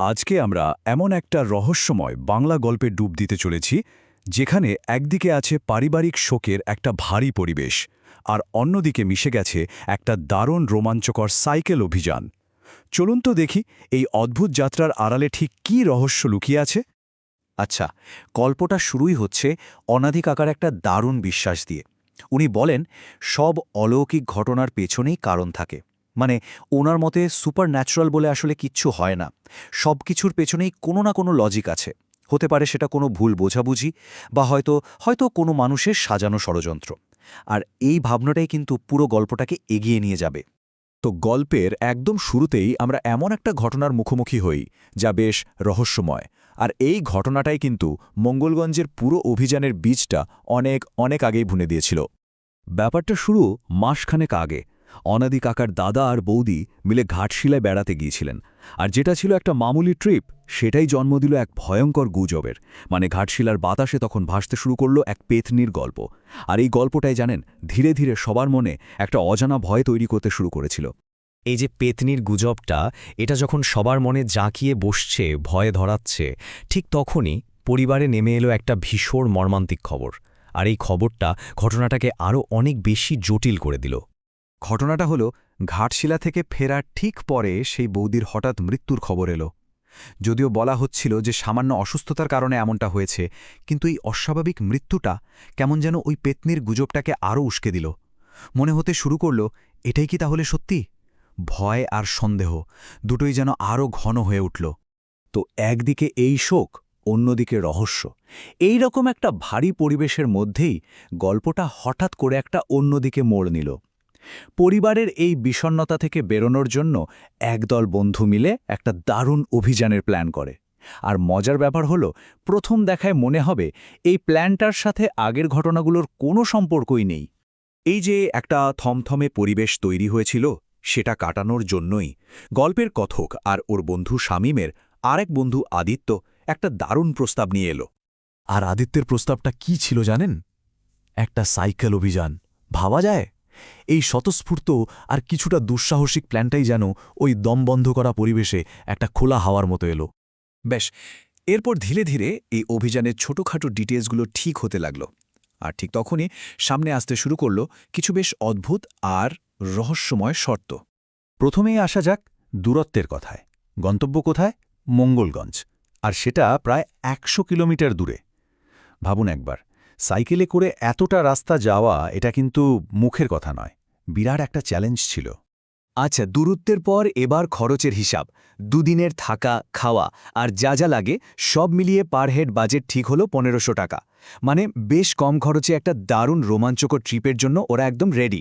আজকে আমরা এমন একটা রহস্যময় বাংলা গল্পে ডুব দিতে চলেছি যেখানে একদিকে আছে পারিবারিক শোকের একটা ভারী পরিবেশ আর অন্যদিকে মিশে গেছে একটা দারুণ রোমাঞ্চকর সাইকেল অভিযান। চলুন তো দেখি এই অদ্ভুত যাত্রার আড়ালে ঠিক কী রহস্য লুকিয়ে আছে। আচ্ছা, গল্পটা শুরুই হচ্ছে অনাদি কাকার একটা দারুণ বিশ্বাস দিয়ে। উনি বলেন সব অলৌকিক ঘটনার পেছনেই কারণ থাকে। মানে ওনার মতে সুপার ন্যাচারাল বলে আসলে কিচ্ছু হয় না, সব কিছুর পেছনেই কোনো না কোনো লজিক আছে। হতে পারে সেটা কোনো ভুল বোঝাবুঝি বা হয়তো হয়তো কোনো মানুষের সাজানো ষড়যন্ত্র। আর এই ভাবনাটাই কিন্তু পুরো গল্পটাকে এগিয়ে নিয়ে যাবে। তো গল্পের একদম শুরুতেই আমরা এমন একটা ঘটনার মুখোমুখি হই যা বেশ রহস্যময়, আর এই ঘটনাটাই কিন্তু মঙ্গলগঞ্জের পুরো অভিযানের বীজটা অনেক অনেক আগেই বুনে দিয়েছিল। ব্যাপারটা শুরু মাসখানেক আগে। অনাদি কাকার দাদা আর বৌদি মিলে ঘাটশিলায় বেড়াতে গিয়েছিলেন, আর যেটা ছিল একটা মামুলি ট্রিপ সেটাই জন্ম দিল এক ভয়ঙ্কর গুজবের। মানে ঘাটশিলার বাতাসে তখন ভাসতে শুরু করল এক পেতনির গল্প। আর এই গল্পটাই জানেন ধীরে ধীরে সবার মনে একটা অজানা ভয় তৈরি করতে শুরু করেছিল। এই যে পেতনির গুজবটা, এটা যখন সবার মনে জাঁকিয়ে বসছে, ভয়ে ধরাচ্ছে, ঠিক তখনই পরিবারে নেমে এলো একটা ভীষণ মর্মান্তিক খবর। আর এই খবরটা ঘটনাটাকে আরও অনেক বেশি জটিল করে দিল। ঘটনাটা হলো ঘাটশিলা থেকে ফেরার ঠিক পরে সেই বৌদির হঠাৎ মৃত্যুর খবর এলো। যদিও বলা হচ্ছিল যে সামান্য অসুস্থতার কারণে এমনটা হয়েছে, কিন্তু এই অস্বাভাবিক মৃত্যুটা কেমন যেন ওই পেতনির গুজবটাকে আরও উস্কে দিল। মনে হতে শুরু করল, এটাই কি তাহলে সত্যি? ভয় আর সন্দেহ দুটোই যেন আরও ঘন হয়ে উঠল। তো একদিকে এই শোক, অন্যদিকে রহস্য, এই রকম একটা ভারী পরিবেশের মধ্যেই গল্পটা হঠাৎ করে একটা অন্যদিকে মোড় নিল। পরিবারের এই বিষণ্ণতা থেকে বেরোনোর জন্য একদল বন্ধু মিলে একটা দারুণ অভিযানের প্ল্যান করে। আর মজার ব্যাপার হলো, প্রথম দেখায় মনে হবে এই প্ল্যানটার সাথে আগের ঘটনাগুলোর কোনো সম্পর্কই নেই। এই যে একটা থমথমে পরিবেশ তৈরি হয়েছিল, সেটা কাটানোর জন্যই গল্পের কথক আর ওর বন্ধু শামীমের আরেক বন্ধু আদিত্য একটা দারুণ প্রস্তাব নিয়ে এলো। আর আদিত্যের প্রস্তাবটা কি ছিল জানেন? একটা সাইকেল অভিযান। ভাবা যায়? এই স্বতঃস্ফূর্ত আর কিছুটা দুঃসাহসিক প্ল্যানটাই যেন ওই দমবন্ধ করা পরিবেশে একটা খোলা হাওয়ার মতো এলো। বেশ, এরপর ধীরে ধীরে এই অভিযানের ছোটখাটো ডিটেলসগুলো ঠিক হতে লাগল। আর ঠিক তখনই সামনে আসতে শুরু করল কিছু বেশ অদ্ভুত আর রহস্যময় শর্ত। প্রথমেই আসা যাক দূরত্বের কথায়। গন্তব্য কোথায়? মঙ্গলগঞ্জ। আর সেটা প্রায় ১০০ কিলোমিটার দূরে। ভাবুন একবার, সাইকেলে করে এতটা রাস্তা যাওয়া, এটা কিন্তু মুখের কথা নয়, বিরাট একটা চ্যালেঞ্জ ছিল। আচ্ছা, দূরত্বের পর এবার খরচের হিসাব। দুদিনের থাকা, খাওয়া আর যা যা লাগে সব মিলিয়ে পার হেড বাজেট ঠিক হলো ১৫০০ টাকা। মানে বেশ কম খরচে একটা দারুণ রোমাঞ্চকর ট্রিপের জন্য ওরা একদম রেডি।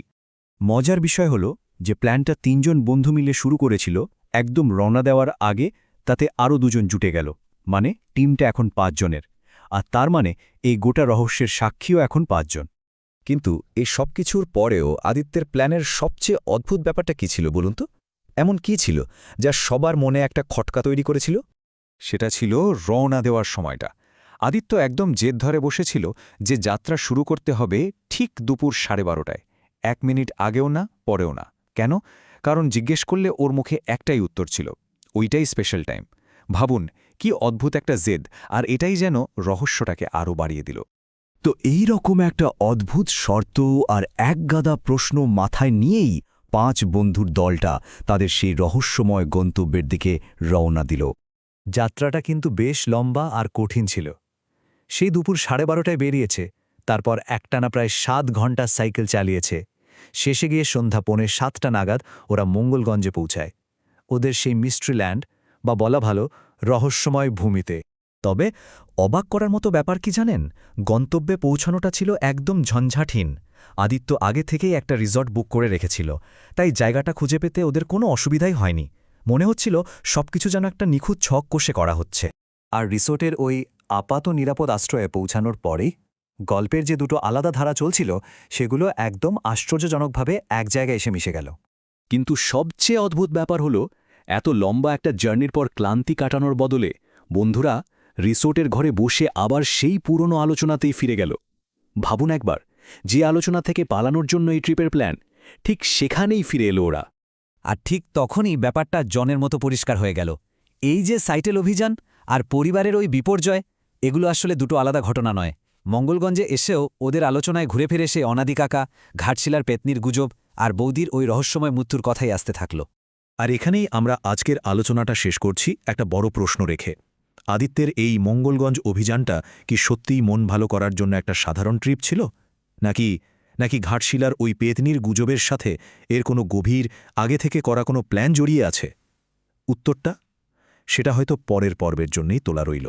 মজার বিষয় হলো যে প্ল্যানটা ৩জন বন্ধু মিলে শুরু করেছিল, একদম রওনা দেওয়ার আগে তাতে আরও ২জন জুটে গেল। মানে টিমটা এখন ৫ জনের। আর তার মানে এই গোটা রহস্যের সাক্ষীও এখন ৫ জন। কিন্তু এই সব কিছুর পরেও আদিত্যের প্ল্যানের সবচেয়ে অদ্ভুত ব্যাপারটা কী ছিল বলুন তো? এমন কী ছিল যা সবার মনে একটা খটকা তৈরি করেছিল? সেটা ছিল রওনা দেওয়ার সময়টা। আদিত্য একদম জেদ ধরে বসেছিল যে যাত্রা শুরু করতে হবে ঠিক দুপুর 12:30টায়। ১ মিনিট আগেও না, পরেও না। কেন? কারণ জিজ্ঞেস করলে ওর মুখে একটাই উত্তর ছিল, ওইটাই স্পেশাল টাইম। ভাবুন কি অদ্ভুত একটা জেদ, আর এটাই যেন রহস্যটাকে আরও বাড়িয়ে দিল। তো এই রকম একটা অদ্ভুত শর্ত আর একগাদা প্রশ্ন মাথায় নিয়েই ৫ বন্ধুর দলটা তাদের সেই রহস্যময় গন্তব্যের দিকে রওনা দিল। যাত্রাটা কিন্তু বেশ লম্বা আর কঠিন ছিল। সেই দুপুর 12:30টায় বেরিয়েছে, তারপর একটানা প্রায় ৭ ঘন্টা সাইকেল চালিয়েছে। শেষে গিয়ে সন্ধ্যা 6:45 নাগাদ ওরা মঙ্গলগঞ্জে পৌঁছায়, ওদের সেই মিস্ট্রি ল্যান্ড, বা বলা ভালো রহস্যময় ভূমিতে। তবে অবাক করার মতো ব্যাপার কি জানেন? গন্তব্যে পৌঁছানোটা ছিল একদম ঝঞ্ঝাটহীন। আদিত্য আগে থেকেই একটা রিসর্ট বুক করে রেখেছিল, তাই জায়গাটা খুঁজে পেতে ওদের কোনো অসুবিধাই হয়নি। মনে হচ্ছিল সবকিছু যেন একটা নিখুঁত ছক কষে করা হচ্ছে। আর রিসোর্টের ওই আপাত নিরাপদ আশ্রয়ে পৌঁছানোর পরেই গল্পের যে দুটো আলাদা ধারা চলছিল, সেগুলো একদম আশ্চর্যজনকভাবে এক জায়গায় এসে মিশে গেল। কিন্তু সবচেয়ে অদ্ভুত ব্যাপার হলো, এত লম্বা একটা জার্নির পর ক্লান্তি কাটানোর বদলে বন্ধুরা রিসোর্টের ঘরে বসে আবার সেই পুরনো আলোচনাতেই ফিরে গেল। ভাবুন একবার, যে আলোচনা থেকে পালানোর জন্য এই ট্রিপের প্ল্যান, ঠিক সেখানেই ফিরে এলো ওরা। আর ঠিক তখনই ব্যাপারটা জনের মতো পরিষ্কার হয়ে গেল। এই যে সাইটেল অভিযান আর পরিবারের ওই বিপর্যয়, এগুলো আসলে দুটো আলাদা ঘটনা নয়। মঙ্গলগঞ্জে এসেও ওদের আলোচনায় ঘুরে ফিরে সে অনাদি কাকা, ঘাটশিলার পেতনির গুজব আর বৌদির ওই রহস্যময় মৃত্যুর কথাই আসতে থাকল। আর এখানেই আমরা আজকের আলোচনাটা শেষ করছি একটা বড় প্রশ্ন রেখে। আদিত্যের এই মঙ্গলগঞ্জ অভিযানটা কি সত্যিই মন ভালো করার জন্য একটা সাধারণ ট্রিপ ছিল, নাকি ঘাটশিলার ওই পেতনির গুজবের সাথে এর কোনো গভীর আগে থেকে করা কোনো প্ল্যান জড়িয়ে আছে? উত্তরটা সেটা হয়তো পরের পর্বের জন্যই তোলা রইল।